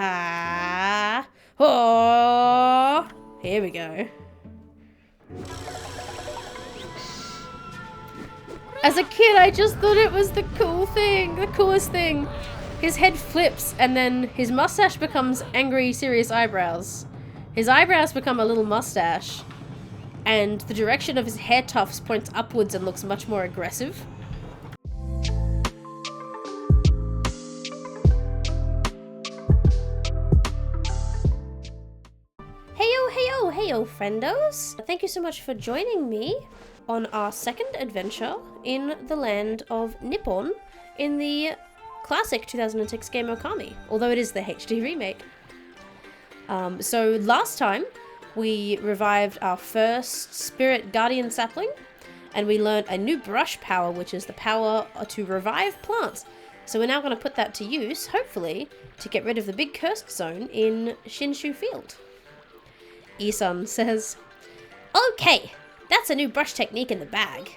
Ha! Oh! Here we go. As a kid, I just thought it was the coolest thing. His head flips, and then his mustache becomes angry, serious eyebrows. His eyebrows become a little mustache, and the direction of his hair tufts points upwards and looks much more aggressive. Heyo, friendos! Thank you so much for joining me on our second adventure in the land of Nippon in the classic 2006 game Ōkami, although it is the HD remake. So last time we revived our first spirit guardian sapling, and we learned a new brush power, which is the power to revive plants. So we're now going to put that to use, hopefully, to get rid of the big cursed zone in Shinshu Field. Isan says, "Okay, that's a new brush technique in the bag.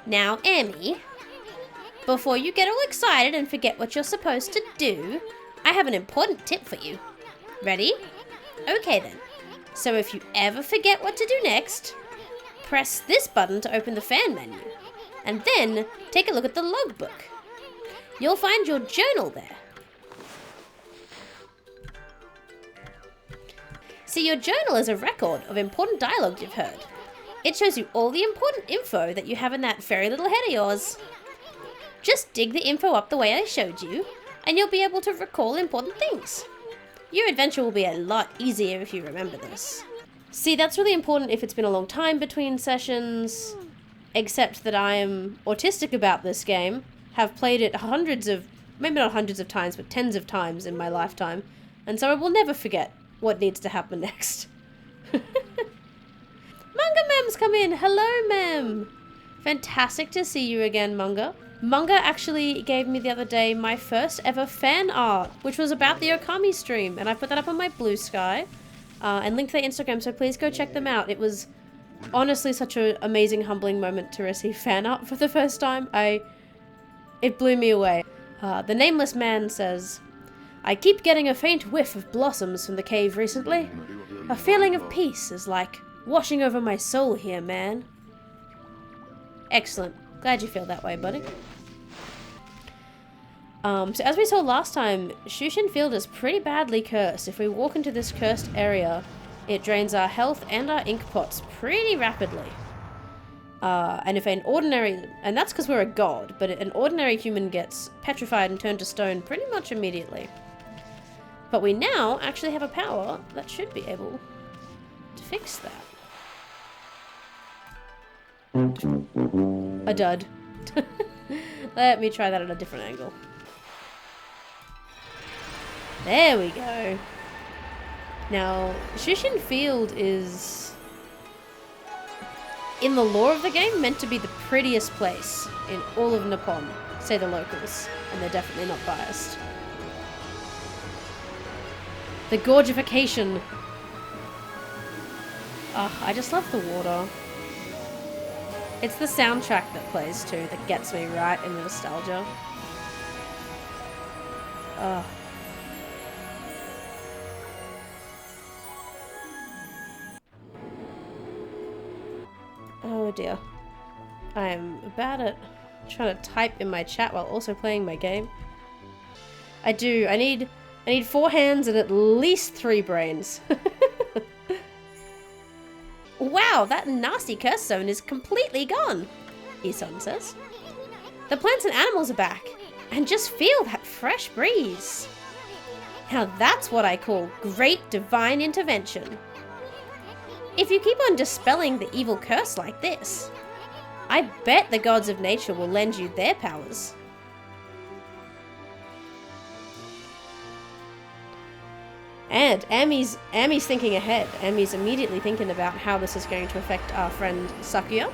Now, Amy, before you get all excited and forget what you're supposed to do, I have an important tip for you. Ready? Okay then. So if you ever forget what to do next, press this button to open the fan menu, and then take a look at the logbook. You'll find your journal there. See, your journal is a record of important dialogue you've heard. It shows you all the important info that you have in that fairy little head of yours. Just dig the info up the way I showed you, and you'll be able to recall important things. Your adventure will be a lot easier if you remember this." See, that's really important if it's been a long time between sessions, except that I am autistic about this game, have played it maybe not hundreds of times, but tens of times in my lifetime, and so I will never forget what needs to happen next. Manga Mem's come in! Hello, Mem! Fantastic to see you again, Manga. Manga actually gave me the other day my first ever fan art, which was about the Ōkami stream, and I put that up on my Blue Sky, and linked their Instagram, so please go check them out. It was honestly such an amazing, humbling moment to receive fan art for the first time. It blew me away. The Nameless Man says, "I keep getting a faint whiff of blossoms from the cave recently. A feeling of peace is like washing over my soul here, man." Excellent. Glad you feel that way, buddy. So as we saw last time, Shushin Field is pretty badly cursed. If we walk into this cursed area, it drains our health and our ink pots pretty rapidly. And that's because we're a god, but an ordinary human gets petrified and turned to stone pretty much immediately. But we now actually have a power that should be able to fix that. A dud. Let me try that at a different angle. There we go. Now, Shushin Field is, in the lore of the game, meant to be the prettiest place in all of Nippon, say the locals, and they're definitely not biased. The gorgification. I just love the water. It's the soundtrack that plays too that gets me right in the nostalgia. Oh dear. I am bad at trying to type in my chat while also playing my game. I need 4 hands and at least 3 brains. Wow, that nasty curse zone is completely gone, Isan says. The plants and animals are back, and just feel that fresh breeze. Now that's what I call great divine intervention. If you keep on dispelling the evil curse like this, I bet the gods of nature will lend you their powers. And Amy's thinking ahead. Amy's immediately thinking about how this is going to affect our friend Sakuya,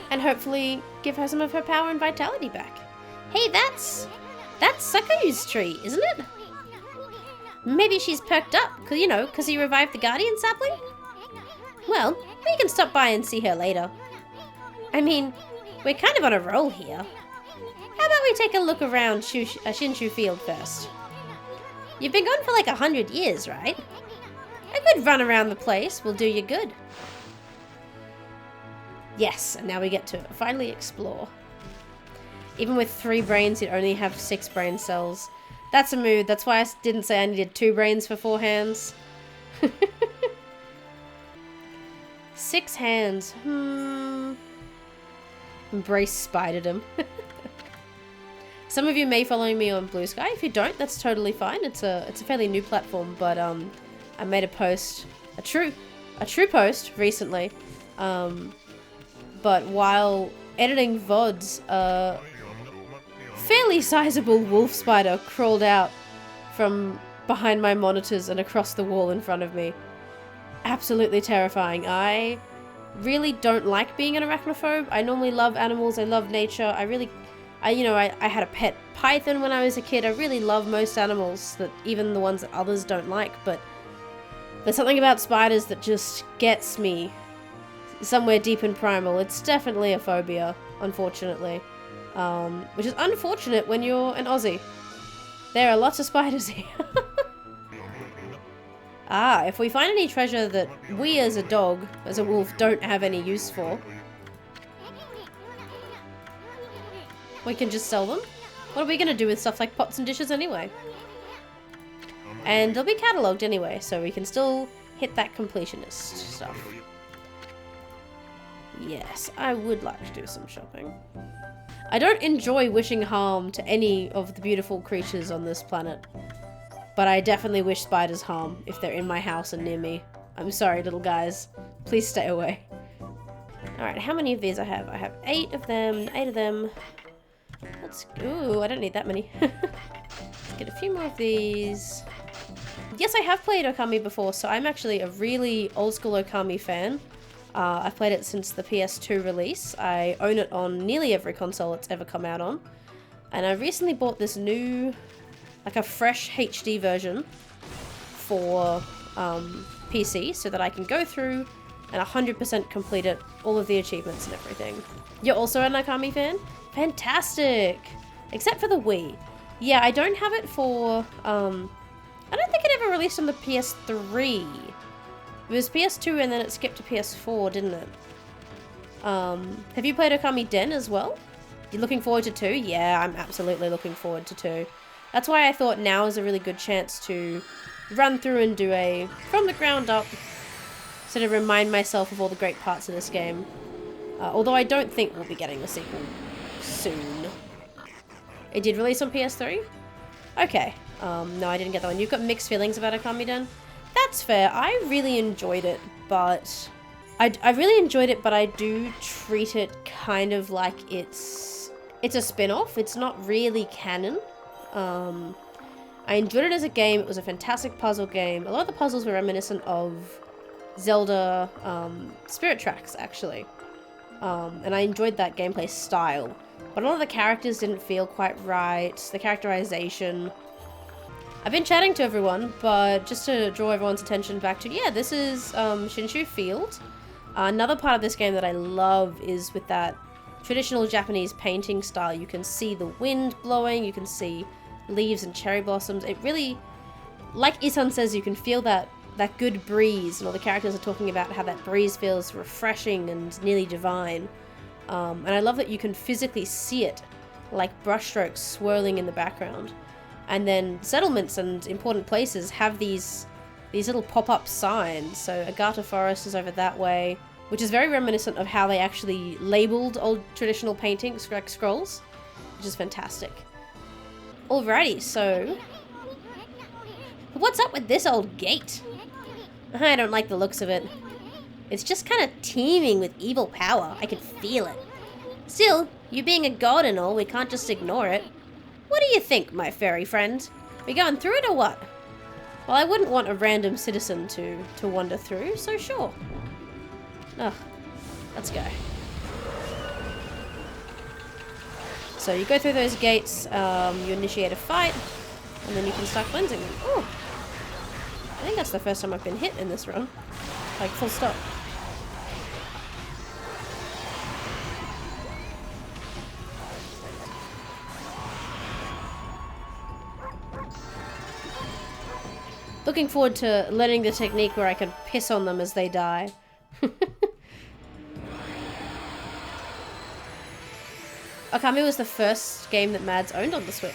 and hopefully give her some of her power and vitality back. Hey, that's Sakuyu's tree, isn't it? Maybe she's perked up, because he revived the guardian sapling? Well, we can stop by and see her later. I mean, we're kind of on a roll here. How about we take a look around Shinshu Field first? You've been gone for like 100 years, right? A good run around the place will do you good. Yes, and now we get to finally explore. Even with 3 brains, you'd only have 6 brain cells. That's a mood. That's why I didn't say I needed 2 brains for 4 hands. 6 hands. Embrace spiderdom. Some of you may follow me on Blue Sky. If you don't, that's totally fine. It's a fairly new platform, but I made a post, a true post recently. But while editing VODs, a fairly sizable wolf spider crawled out from behind my monitors and across the wall in front of me. Absolutely terrifying. I really don't like being an arachnophobe. I normally love animals. I love nature. I had a pet python when I was a kid. I really love most animals, that even the ones that others don't like, but there's something about spiders that just gets me somewhere deep in primal. It's definitely a phobia, unfortunately. Which is unfortunate when you're an Aussie. There are lots of spiders here. If we find any treasure that we as a dog, as a wolf, don't have any use for, we can just sell them. What are we going to do with stuff like pots and dishes anyway? And they'll be catalogued anyway, so we can still hit that completionist stuff. Yes, I would like to do some shopping. I don't enjoy wishing harm to any of the beautiful creatures on this planet, but I definitely wish spiders harm if they're in my house and near me. I'm sorry, little guys. Please stay away. Alright, how many of these I have? I have 8 of them. 8 of them. Ooh, I don't need that many. Let's get a few more of these. Yes, I have played Ōkami before, so I'm actually a really old school Ōkami fan. I've played it since the PS2 release. I own it on nearly every console it's ever come out on. And I recently bought this new, like a fresh HD version for PC, so that I can go through and 100% complete it, all of the achievements and everything. You're also an Ōkami fan? Fantastic! Except for the Wii. Yeah, I don't have it for, I don't think it ever released on the PS3. It was PS2 and then it skipped to PS4, didn't it? Have you played Ōkami Den as well? You're looking forward to 2? Yeah, I'm absolutely looking forward to 2. That's why I thought now is a really good chance to run through and do a from the ground up, sort of remind myself of all the great parts of this game. Although I don't think we'll be getting the sequel soon. It did release on PS3? Okay. No, I didn't get that one. You've got mixed feelings about Ōkami Den? That's fair. I really enjoyed it, but I really enjoyed it, but I do treat it kind of like it's a spin-off. It's not really canon. I enjoyed it as a game. It was a fantastic puzzle game. A lot of the puzzles were reminiscent of Zelda Spirit Tracks, actually. And I enjoyed that gameplay style. But a lot of the characters didn't feel quite right. The characterization. I've been chatting to everyone, but just to draw everyone's attention back to, yeah, this is Shinshu Field. Another part of this game that I love is with that traditional Japanese painting style. You can see the wind blowing, you can see leaves and cherry blossoms. It really, like Isan says, you can feel that good breeze, and all the characters are talking about how that breeze feels refreshing and nearly divine. And I love that you can physically see it, like brushstrokes swirling in the background. And then settlements and important places have these little pop-up signs. So Agata Forest is over that way, which is very reminiscent of how they actually labeled old traditional paintings, like scrolls, which is fantastic. Alrighty, so what's up with this old gate? I don't like the looks of it. It's just kind of teeming with evil power. I can feel it. Still, you being a god and all, we can't just ignore it. What do you think, my fairy friend? We going through it or what? Well, I wouldn't want a random citizen to wander through, so sure. Ugh, let's go. So you go through those gates, you initiate a fight, and then you can start cleansing them. Ooh. I think that's the first time I've been hit in this run. Like, full stop. Looking forward to learning the technique where I can piss on them as they die. Ōkami was the first game that Mads owned on the Switch.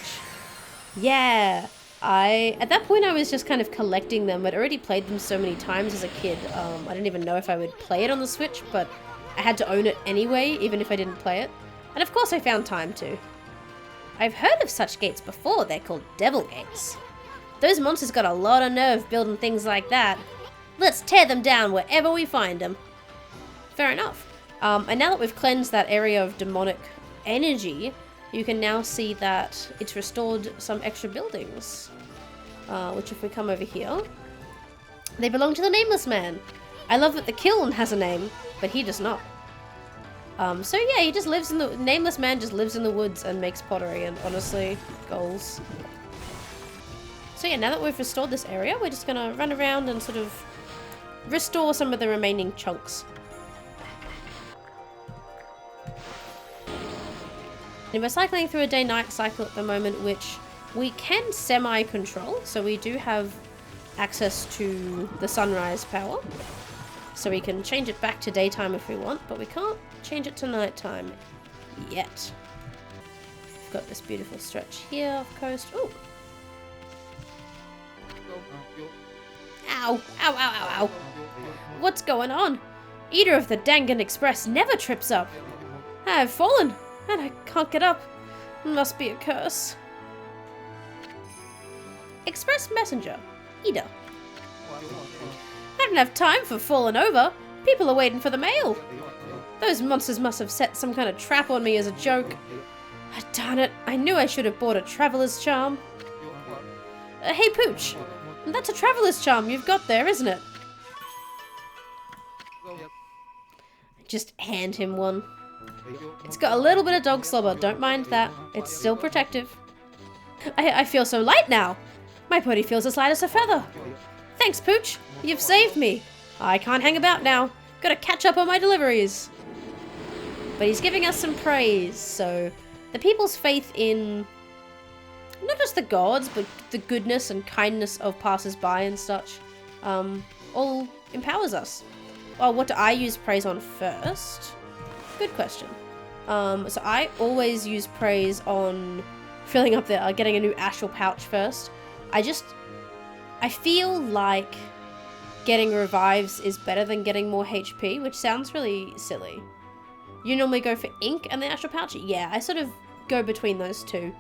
Yeah, at that point I was just kind of collecting them. I'd already played them so many times as a kid. I didn't even know if I would play it on the Switch, but I had to own it anyway, even if I didn't play it. And of course I found time to. I've heard of such gates before, they're called devil gates. Those monsters got a lot of nerve building things like that. Let's tear them down wherever we find them. Fair enough. And now that we've cleansed that area of demonic energy, you can now see that it's restored some extra buildings. Which if we come over here, they belong to the Nameless Man. I love that the kiln has a name, but he does not. So yeah, he just lives in the... Nameless Man just lives in the woods and makes pottery, and honestly, goals. So yeah, now that we've restored this area, we're just gonna run around and sort of restore some of the remaining chunks. And we're cycling through a day-night cycle at the moment, which we can semi-control. So we do have access to the sunrise power. So we can change it back to daytime if we want, but we can't change it to nighttime yet. We've got this beautiful stretch here of coast. Ooh. Ow, ow, ow, ow, ow. What's going on? Eater of the Dangan Express never trips up. I have fallen, and I can't get up. It must be a curse. Express messenger, Ida. I don't have time for falling over. People are waiting for the mail. Those monsters must have set some kind of trap on me as a joke. Darn it, I knew I should have bought a traveler's charm. Hey Pooch, that's a traveler's charm you've got there, isn't it? Just hand him one. It's got a little bit of dog slobber, don't mind that. It's still protective. I feel so light now. My body feels as light as a feather. Thanks, Pooch. You've saved me. I can't hang about now. Gotta catch up on my deliveries. But he's giving us some praise, so the people's faith in not just the gods, but the goodness and kindness of passers-by and such, all empowers us. Well, what do I use praise on first? Good question. So I always use praise on filling up the, getting a new astral pouch first. I feel like getting revives is better than getting more HP, which sounds really silly. You normally go for ink and the astral pouch? Yeah, I sort of go between those two.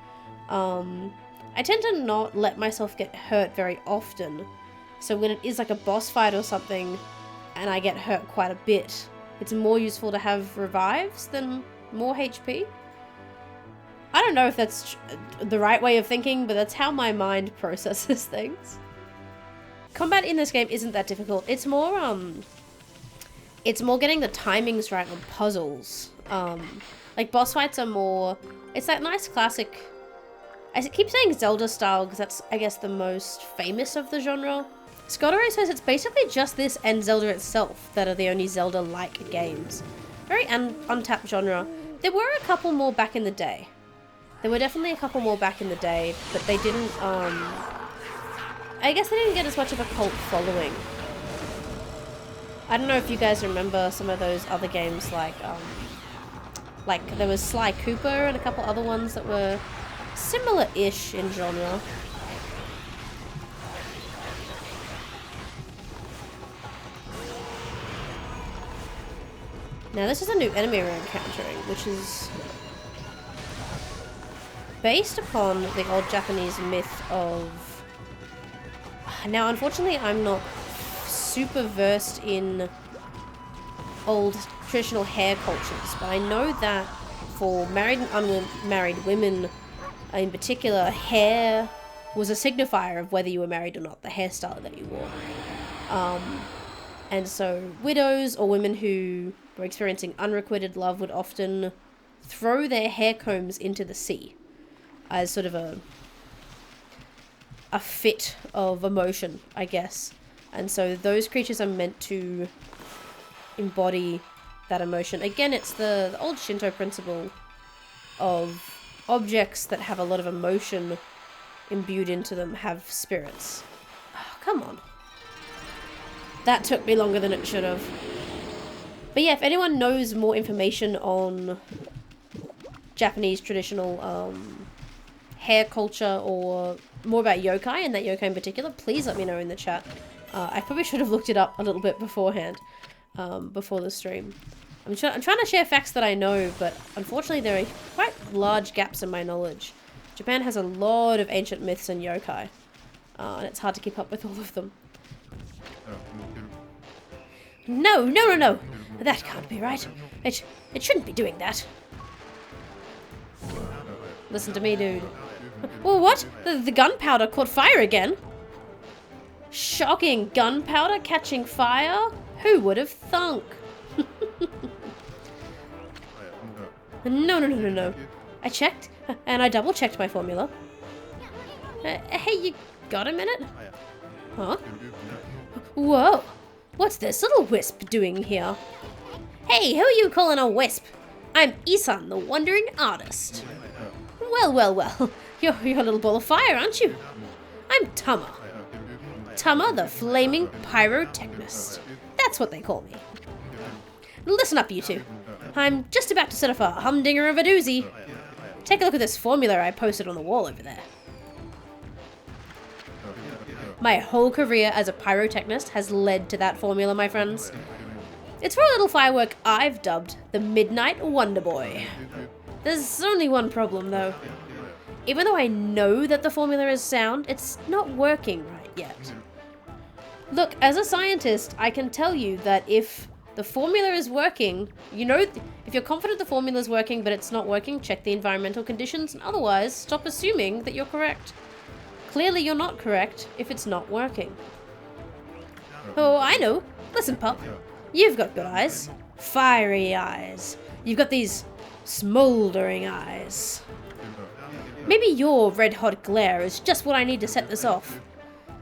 I tend to not let myself get hurt very often. So when it is like a boss fight or something and I get hurt quite a bit, it's more useful to have revives than more HP. I don't know if that's the right way of thinking, but that's how my mind processes things. Combat in this game isn't that difficult. It's more getting the timings right on puzzles. Like boss fights are more, it's that nice classic, I keep saying Zelda style because that's, I guess, the most famous of the genre. Scotteray says it's basically just this and Zelda itself that are the only Zelda-like games. Very untapped genre. There were a couple more back in the day. There were definitely a couple more back in the day, but they didn't, I guess they didn't get as much of a cult following. I don't know if you guys remember some of those other games, like there was Sly Cooper and a couple other ones that were similar-ish in genre. Now this is a new enemy we're encountering, which is based upon the old Japanese myth of... Now unfortunately I'm not super versed in old traditional hair cultures, but I know that for married and unmarried women in particular, hair was a signifier of whether you were married or not, the hairstyle that you wore. And so widows or women who were experiencing unrequited love would often throw their hair combs into the sea as sort of a fit of emotion, I guess. And so those creatures are meant to embody that emotion. Again, it's the old Shinto principle of objects that have a lot of emotion imbued into them have spirits. Oh come on. That took me longer than it should have. But yeah, if anyone knows more information on Japanese traditional hair culture or more about yokai, and that yokai in particular, please let me know in the chat. I probably should have looked it up a little bit beforehand, before the stream. I'm trying to share facts that I know, but unfortunately there are quite large gaps in my knowledge. Japan has a lot of ancient myths and yokai, and it's hard to keep up with all of them. No, no, no, no! That can't be right. It shouldn't be doing that. Listen to me, dude. Well, what? The gunpowder caught fire again? Shocking, gunpowder catching fire? Who would have thunk? No, no, no, no, no. I checked, and I double-checked my formula. Hey, you got a minute? Huh? Whoa! What's this little wisp doing here? Hey, who are you calling a wisp? I'm Isan, the wandering artist. Well, well, well. You're a little ball of fire, aren't you? I'm Tama. Tama, the flaming pyrotechnist. That's what they call me. Listen up, you two. I'm just about to set off a humdinger of a doozy. Take a look at this formula I posted on the wall over there. My whole career as a pyrotechnist has led to that formula, my friends. It's for a little firework I've dubbed the Midnight Wonder Boy. There's only one problem, though. Even though I know that the formula is sound, it's not working right yet. Look, as a scientist, I can tell you that if the formula is working, you know, if you're confident the formula is working but it's not working, check the environmental conditions, and otherwise, stop assuming that you're correct. Clearly you're not correct if it's not working. Oh, I know. Listen, pup. You've got good eyes. Fiery eyes. You've got these smoldering eyes. Maybe your red-hot glare is just what I need to set this off.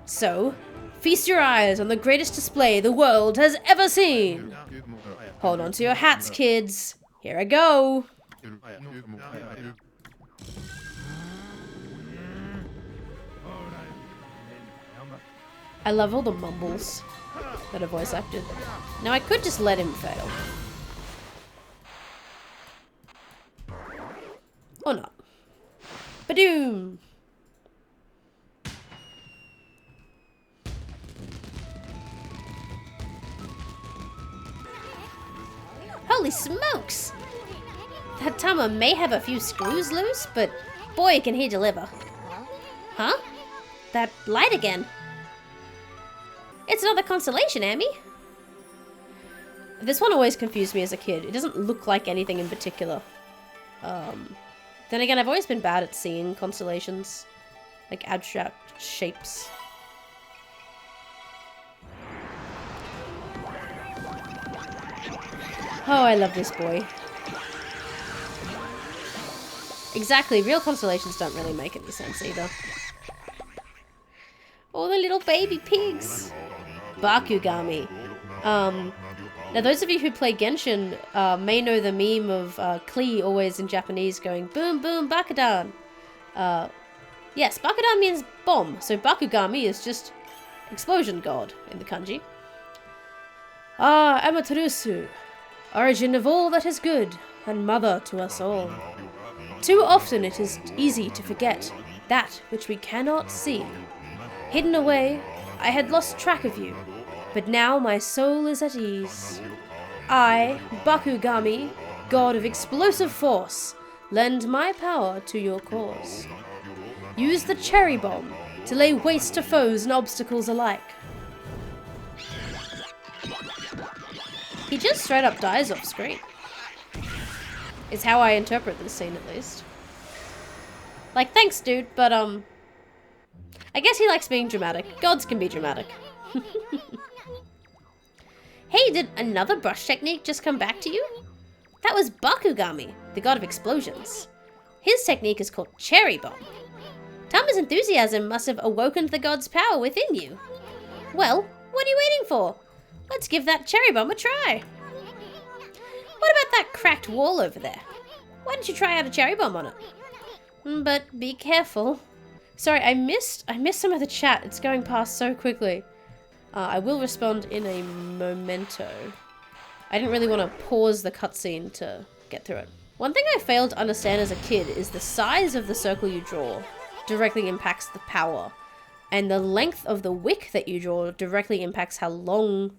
So, feast your eyes on the greatest display the world has ever seen. Hold on to your hats, kids. Here I go. I love all the mumbles that are voice acted. Now I could just let him fail. Or not. Badoom! Holy smokes! That Tama may have a few screws loose, but boy can he deliver. Huh? That light again. It's another constellation, Amy. This one always confused me as a kid. It doesn't look like anything in particular. Then again, I've always been bad at seeing constellations. Like abstract shapes. Oh, I love this boy. Exactly, real constellations don't really make any sense either. All the little baby pigs. Bakugami. Now those of you who play Genshin may know the meme of Klee always in Japanese going boom boom Bakudan. Yes, Bakudan means bomb, so Bakugami is just explosion god in the kanji. Ah, Amaterasu, origin of all that is good, and mother to us all. Too often it is easy to forget that which we cannot see. Hidden away, I had lost track of you, but now my soul is at ease. I, Bakugami, god of explosive force, lend my power to your cause. Use the cherry bomb to lay waste to foes and obstacles alike. He just straight up dies off screen. Is how I interpret this scene, at least. Like, thanks, dude, but, I guess he likes being dramatic. Gods can be dramatic. Hey, did another brush technique just come back to you? That was Bakugami, the god of explosions. His technique is called Cherry Bomb. Tama's enthusiasm must have awoken the god's power within you. Well, what are you waiting for? Let's give that Cherry Bomb a try. What about that cracked wall over there? Why don't you try out a Cherry Bomb on it? But be careful. Sorry, I missed some of the chat. It's going past so quickly. I will respond in a momento. I didn't really want to pause the cutscene to get through it. One thing I failed to understand as a kid is the size of the circle you draw directly impacts the power. And the length of the wick that you draw directly impacts how long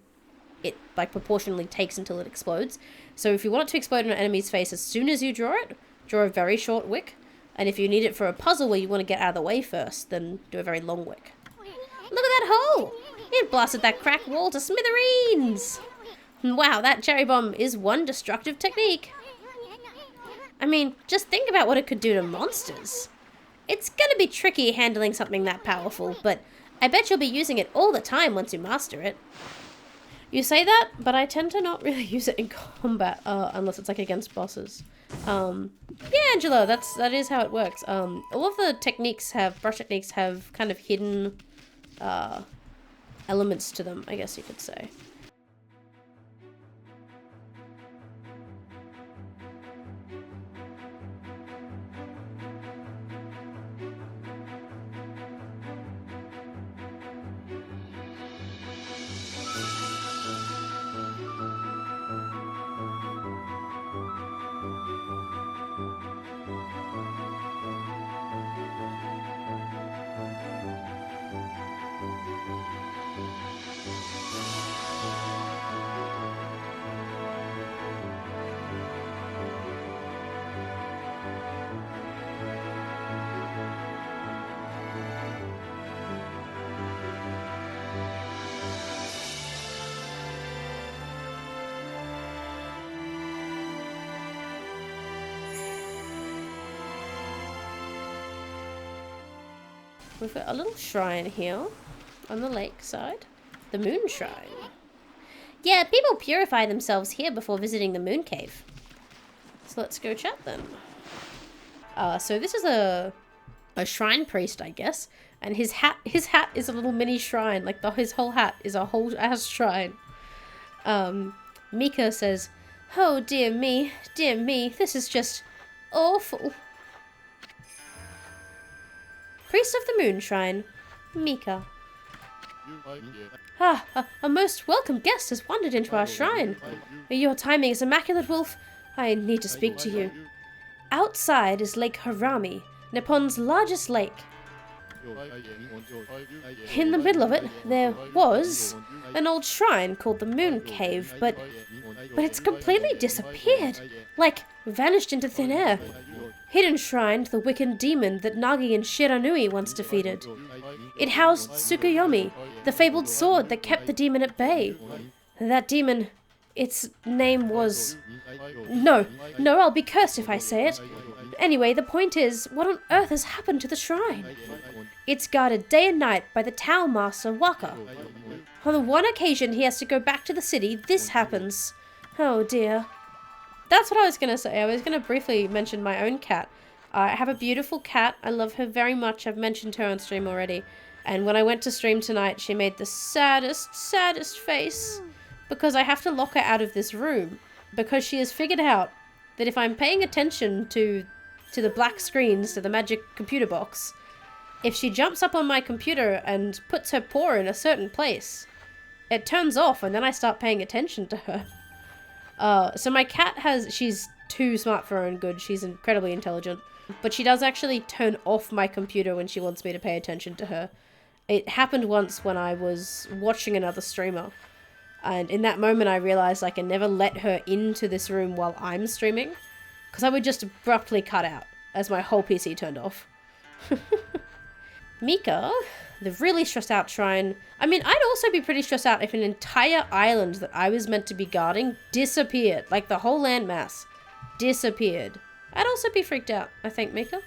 it, like, proportionally takes until it explodes. So if you want it to explode in an enemy's face as soon as you draw it, draw a very short wick. And if you need it for a puzzle where you want to get out of the way first, then do a very long wick. Look at that hole! It blasted that cracked wall to smithereens! Wow, that cherry bomb is one destructive technique. I mean, just think about what it could do to monsters. It's gonna be tricky handling something that powerful, but I bet you'll be using it all the time once you master it. You say that, but I tend to not really use it in combat, unless it's like against bosses. Yeah, Angela, that is how it works. All of the brush techniques have kind of hidden, elements to them, I guess you could say. We've got a little shrine here on the lake side. The moon shrine. Yeah, people purify themselves here before visiting the moon cave. So let's go chat then. So this is a shrine priest, I guess. And his hat is a little mini shrine. Like his whole hat is a whole ass shrine. Mika says, "Oh dear me, this is just awful." Priest of the Moon Shrine, Mika. A most welcome guest has wandered into our shrine. Your timing is immaculate, Wolf. I need to speak to you. Outside is Lake Harami, Nippon's largest lake. In the middle of it, there was an old shrine called the Moon Cave, but it's completely disappeared, like vanished into thin air. Hidden shrined the wicked demon that Nagi and Shiranui once defeated. It housed Tsukuyomi, the fabled sword that kept the demon at bay. That demon, its name was... No, I'll be cursed if I say it. Anyway, the point is, what on earth has happened to the shrine? It's guarded day and night by the town master Waka. On the one occasion he has to go back to the city, this happens. Oh dear. That's what I was going to say. I was going to briefly mention my own cat. I have a beautiful cat. I love her very much. I've mentioned her on stream already. And when I went to stream tonight, she made the saddest face. Because I have to lock her out of this room. Because she has figured out that if I'm paying attention to the black screens, to the magic computer box, if she jumps up on my computer and puts her paw in a certain place, it turns off and then I start paying attention to her. So my cat she's too smart for her own good. She's incredibly intelligent. But she does actually turn off my computer when she wants me to pay attention to her. It happened once when I was watching another streamer. And in that moment I realized I can never let her into this room while I'm streaming. Because I would just abruptly cut out as my whole PC turned off. Mika, the really stressed out shrine. I mean, I'd also be pretty stressed out if an entire island that I was meant to be guarding disappeared. Like the whole landmass disappeared. I'd also be freaked out, I think, Mika.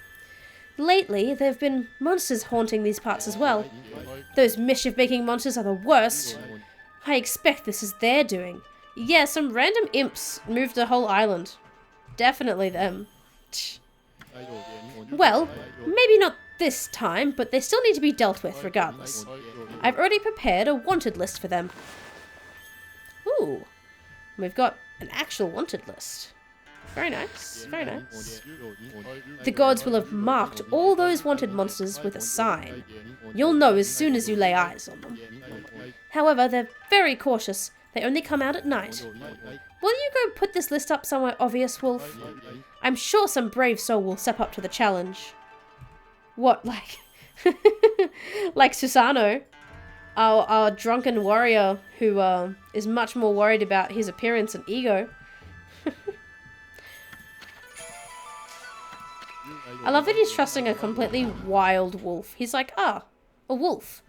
Lately, there have been monsters haunting these parts as well. Those mischief-making monsters are the worst. I expect this is their doing. Yeah, some random imps moved the whole island. Definitely them. Well, maybe not this time, but they still need to be dealt with regardless. I've already prepared a wanted list for them. Ooh, we've got an actual wanted list. Very nice, very nice. The gods will have marked all those wanted monsters with a sign. You'll know as soon as you lay eyes on them. However, they're very cautious. They only come out at night. Will you go put this list up somewhere obvious, Wolf? I'm sure some brave soul will step up to the challenge. What, like... like Susano? Our drunken warrior who is much more worried about his appearance and ego. I love that he's trusting a completely wild wolf. He's like, a wolf.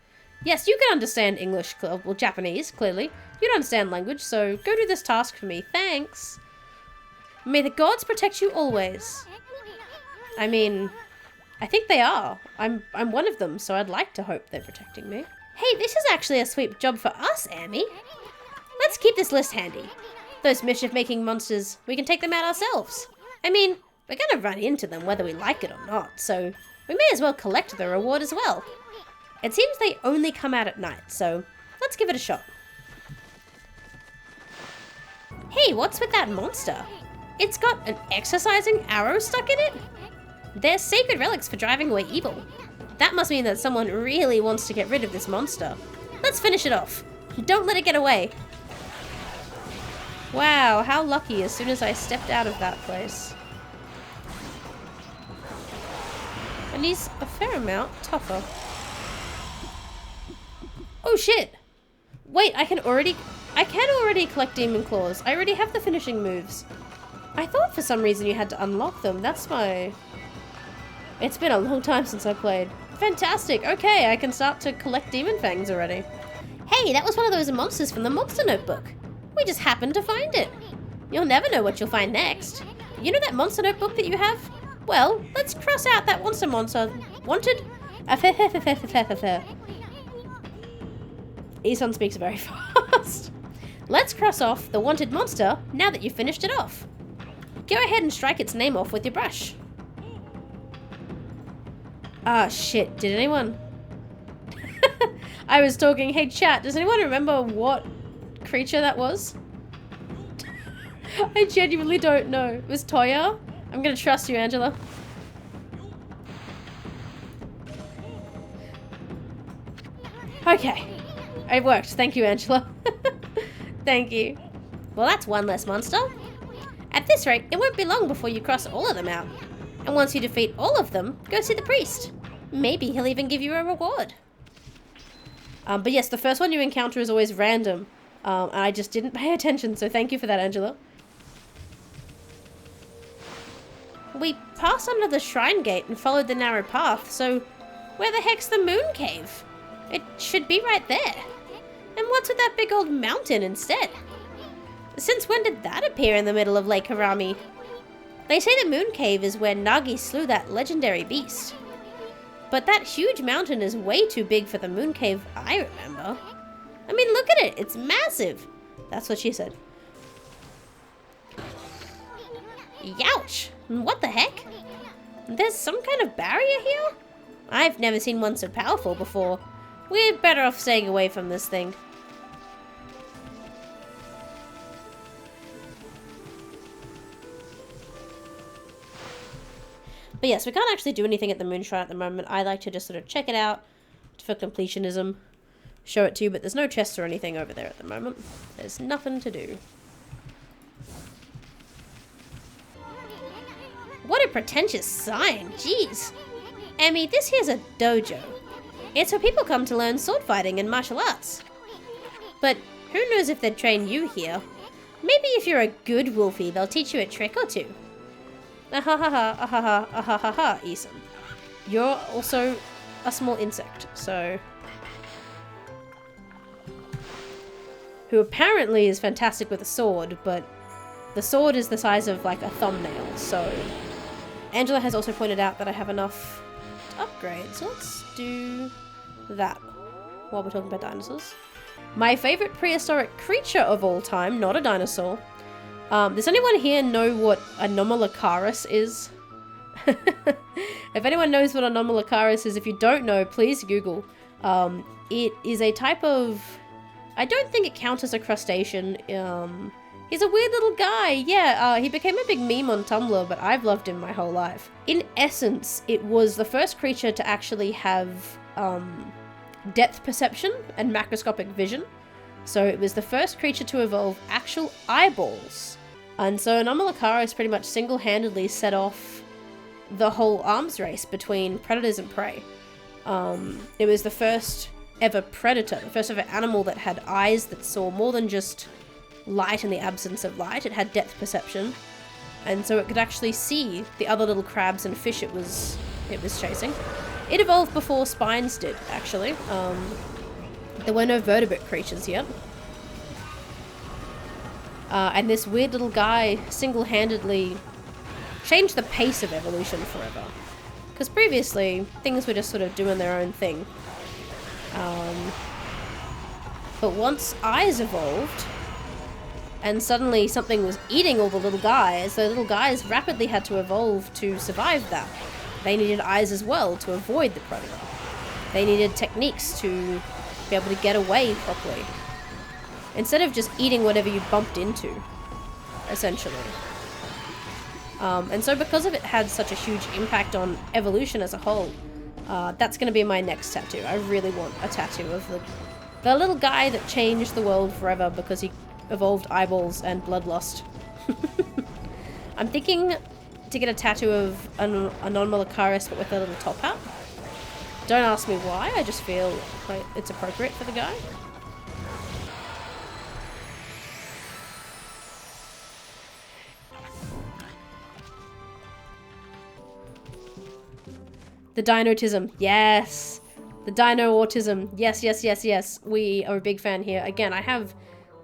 Yes, you can understand English, well, Japanese, clearly. You don't understand language, so go do this task for me. Thanks. May the gods protect you always. I mean, I think they are. I'm one of them, so I'd like to hope they're protecting me. Hey, this is actually a sweet job for us, Amy. Let's keep this list handy. Those mischief-making monsters, we can take them out ourselves. I mean, we're gonna run into them whether we like it or not, so we may as well collect the reward as well. It seems they only come out at night, so let's give it a shot. Hey, what's with that monster? It's got an exercising arrow stuck in it? They're sacred relics for driving away evil. That must mean that someone really wants to get rid of this monster. Let's finish it off. Don't let it get away. Wow, how lucky as soon as I stepped out of that place. And he's a fair amount tougher. Oh shit! Wait, I can already collect demon claws. I already have the finishing moves. I thought for some reason you had to unlock them. That's my... It's been a long time since I played. Fantastic! Okay, I can start to collect demon fangs already. Hey, that was one of those monsters from the monster notebook. We just happened to find it. You'll never know what you'll find next. You know that monster notebook that you have? Well, let's cross out that monster wanted. Isan speaks very fast. Let's cross off the wanted monster now that you've finished it off. Go ahead and strike its name off with your brush. Ah, shit. Did anyone... I was talking. Hey, chat, does anyone remember what creature that was? I genuinely don't know. It was Toya? I'm gonna trust you, Angela. Okay. It worked. Thank you, Angela. Thank you. Well, that's one less monster. At this rate, it won't be long before you cross all of them out. And once you defeat all of them, go see the priest. Maybe he'll even give you a reward. But yes, the first one you encounter is always random. And I just didn't pay attention, so thank you for that, Angela. We passed under the shrine gate and followed the narrow path, so where the heck's the moon cave? It should be right there. And what's with that big old mountain instead? Since when did that appear in the middle of Lake Harami? They say the moon cave is where Nagi slew that legendary beast. But that huge mountain is way too big for the moon cave I remember. I mean, look at it. It's massive. That's what she said. Youch! What the heck? There's some kind of barrier here? I've never seen one so powerful before. We're better off staying away from this thing. But yes, we can't actually do anything at the moon shrine at the moment. I like to just sort of check it out for completionism. Show it to you, but there's no chests or anything over there at the moment. There's nothing to do. What a pretentious sign, jeez. Emmy, this here's a dojo. It's where people come to learn sword fighting and martial arts. But who knows if they'd train you here? Maybe if you're a good wolfie, they'll teach you a trick or two. Ahahaha, ahaha, ahahaha, Isan. You're also a small insect, so... Who apparently is fantastic with a sword, but the sword is the size of like a thumbnail, so... Angela has also pointed out that I have enough to upgrade, so let's do that while we're talking about dinosaurs. My favorite prehistoric creature of all time, not a dinosaur. Does anyone here know what Anomalocaris is? If anyone knows what Anomalocaris is, if you don't know, please Google. It is a type of... I don't think it counts as a crustacean. He's a weird little guy. Yeah, he became a big meme on Tumblr, but I've loved him my whole life. In essence, it was the first creature to actually have depth perception and macroscopic vision. So it was the first creature to evolve actual eyeballs. And so Anomalakaris pretty much single-handedly set off the whole arms race between predators and prey. It was the first ever predator, the first ever animal that had eyes that saw more than just light in the absence of light. It had depth perception, and so it could actually see the other little crabs and fish it was chasing. It evolved before spines did, actually. There were no vertebrate creatures yet. And this weird little guy single-handedly changed the pace of evolution forever. Because previously, things were just sort of doing their own thing. But once eyes evolved, and suddenly something was eating all the little guys rapidly had to evolve to survive that. They needed eyes as well to avoid the predator. They needed techniques to be able to get away properly, instead of just eating whatever you bumped into, essentially. And so because of it had such a huge impact on evolution as a whole, that's going to be my next tattoo. I really want a tattoo of the little guy that changed the world forever because he evolved eyeballs and bloodlust. I'm thinking to get a tattoo of an Anomalakaris but with a little top hat. Don't ask me why, I just feel like it's appropriate for the guy. The dinotism, yes! The dino autism, yes, yes, yes, yes. We are a big fan here. Again, I have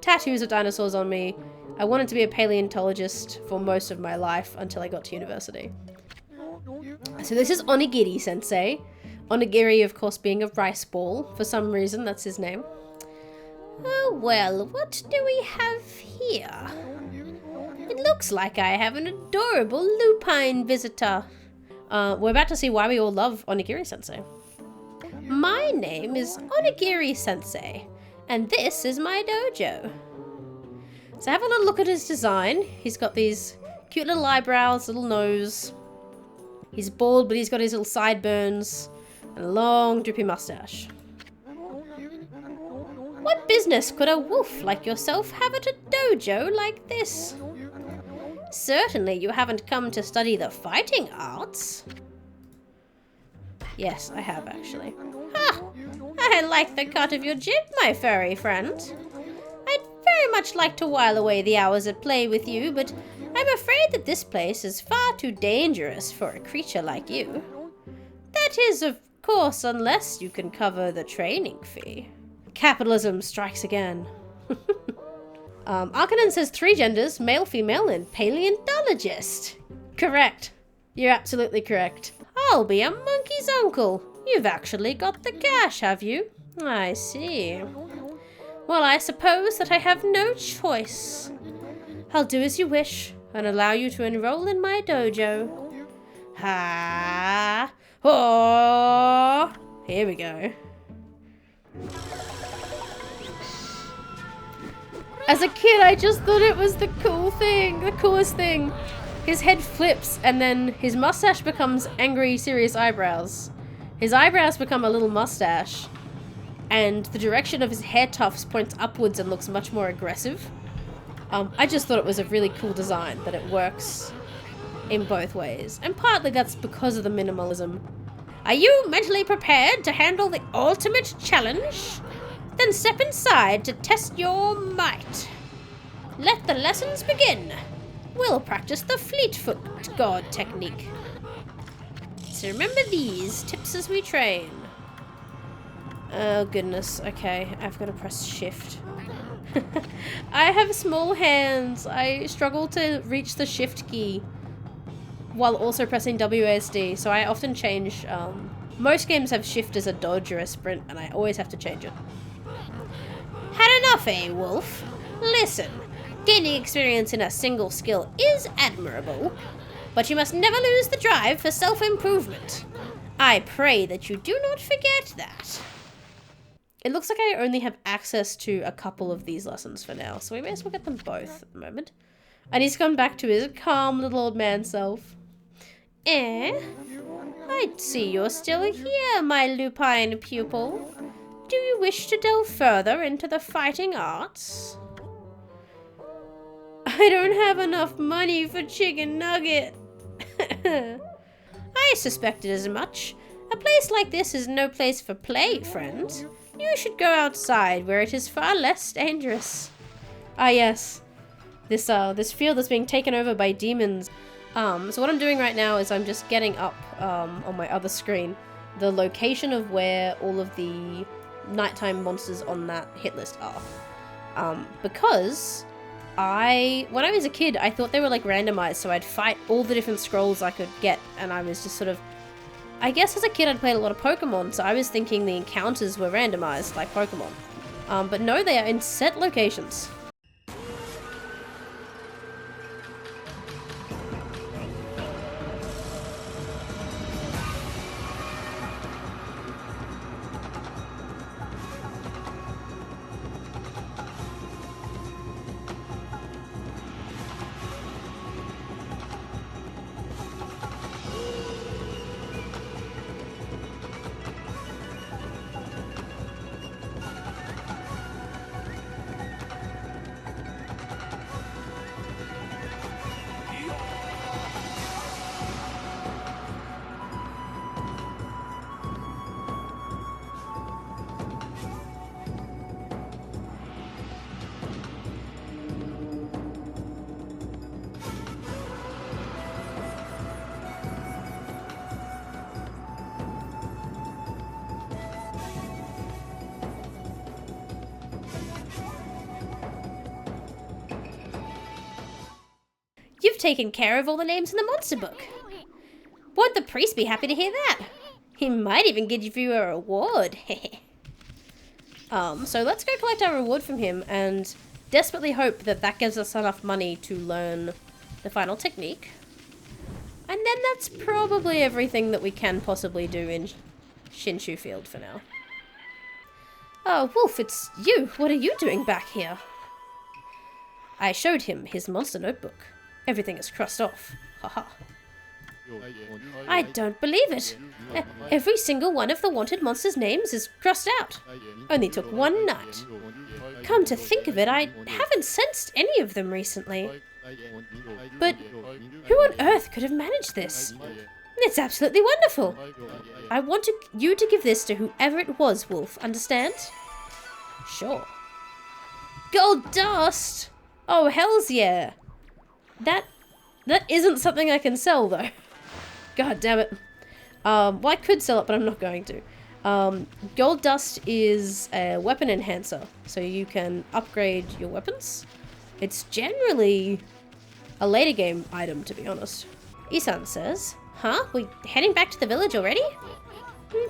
tattoos of dinosaurs on me. I wanted to be a paleontologist for most of my life until I got to university. So this is Onigiri sensei. Onigiri, of course, being a rice ball. For some reason, that's his name. Oh, well, what do we have here? It looks like I have an adorable lupine visitor. We're about to see why we all love Onigiri sensei. My name is Onigiri sensei, and this is my dojo. So have a little look at his design. He's got these cute little eyebrows, little nose. He's bald, but he's got his little sideburns and a long drippy mustache. What business could a wolf like yourself have at a dojo like this? Certainly you haven't come to study the fighting arts. Yes, I have actually. Ha! I like the cut of your jib, my furry friend. I'd very much like to while away the hours at play with you, but I'm afraid that this place is far too dangerous for a creature like you. That is, of course, unless you can cover the training fee. Capitalism strikes again. Arcanon says 3 genders, male, female, and paleontologist. Correct. You're absolutely correct. I'll be a monkey's uncle. You've actually got the cash, have you? I see. Well, I suppose that I have no choice. I'll do as you wish and allow you to enroll in my dojo. Ha! Oh! Here we go. As a kid, I just thought it was the coolest thing. His head flips, and then his mustache becomes angry, serious eyebrows. His eyebrows become a little mustache, and the direction of his hair tufts points upwards and looks much more aggressive. I just thought it was a really cool design, that it works in both ways. And partly that's because of the minimalism. Are you mentally prepared to handle the ultimate challenge? Then step inside to test your might. Let the lessons begin. We'll practice the Fleetfoot God technique. So remember these tips as we train. Oh goodness, okay, I've got to press shift. I have small hands. I struggle to reach the shift key while also pressing WASD, so I often change. Most games have shift as a dodge or a sprint, and I always have to change it. Had enough, eh, Wolf? Listen, gaining experience in a single skill is admirable, but you must never lose the drive for self-improvement. I pray that you do not forget that. It looks like I only have access to a couple of these lessons for now, so we may as well get them both at the moment. And he's come back to his calm little old man self. I see you're still here, my lupine pupil. Do you wish to delve further into the fighting arts? I don't have enough money for chicken nugget. I suspected as much. A place like this is no place for play, friend. You should go outside where it is far less dangerous. Ah yes, this field is being taken over by demons. So what I'm doing right now is I'm just getting up on my other screen the location of where all of the nighttime monsters on that hit list are. Because when I was a kid, I thought they were like randomized, so I'd fight all the different scrolls I could get, and I was just sort of, I guess as a kid I'd played a lot of Pokemon, so I was thinking the encounters were randomized like Pokemon. But no, they are in set locations. You've taken care of all the names in the monster book. Won't the priest be happy to hear that? He might even give you a reward. So let's go collect our reward from him and desperately hope that that gives us enough money to learn the final technique. And then that's probably everything that we can possibly do in Shinshu Field for now. Oh, Wolf, it's you. What are you doing back here? I showed him his monster notebook. Everything is crossed off. Haha. I don't believe it. Every single one of the wanted monsters' names is crossed out. Only took one night. Come to think of it, I haven't sensed any of them recently. But who on earth could have managed this? It's absolutely wonderful. I want you to give this to whoever it was, Wolf, understand? Sure. Gold dust! Oh, hells yeah. That isn't something I can sell, though. God damn it. Well, I could sell it, but I'm not going to. Gold dust is a weapon enhancer, so you can upgrade your weapons. It's generally a later game item, to be honest. Isan says, huh? We heading back to the village already?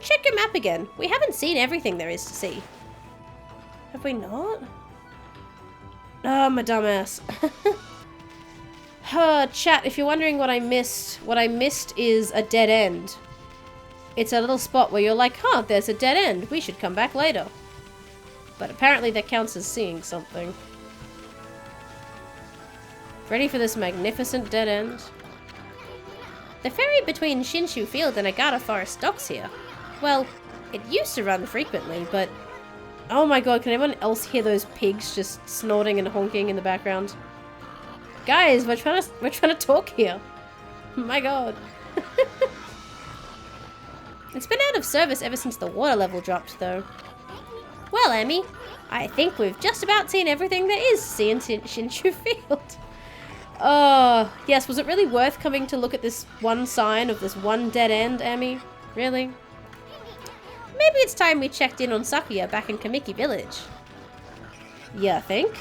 Check your map again. We haven't seen everything there is to see. Have we not? Oh, my dumbass. Chat, if you're wondering what I missed is a dead end. It's a little spot where you're like, huh, there's a dead end. We should come back later. But apparently that counts as seeing something. Ready for this magnificent dead end? The ferry between Shinshu Field and Agata Forest docks here. Well, it used to run frequently, but... Oh my god, can anyone else hear those pigs just snorting and honking in the background? Guys, we're trying to talk here. My god. It's been out of service ever since the water level dropped, though. Well, Emmy, I think we've just about seen everything there is to see in Shinshu Field. Oh, yes, was it really worth coming to look at this one sign of this one dead end, Emmy? Really? Maybe it's time we checked in on Sakuya back in Kamiki Village. Yeah, I think.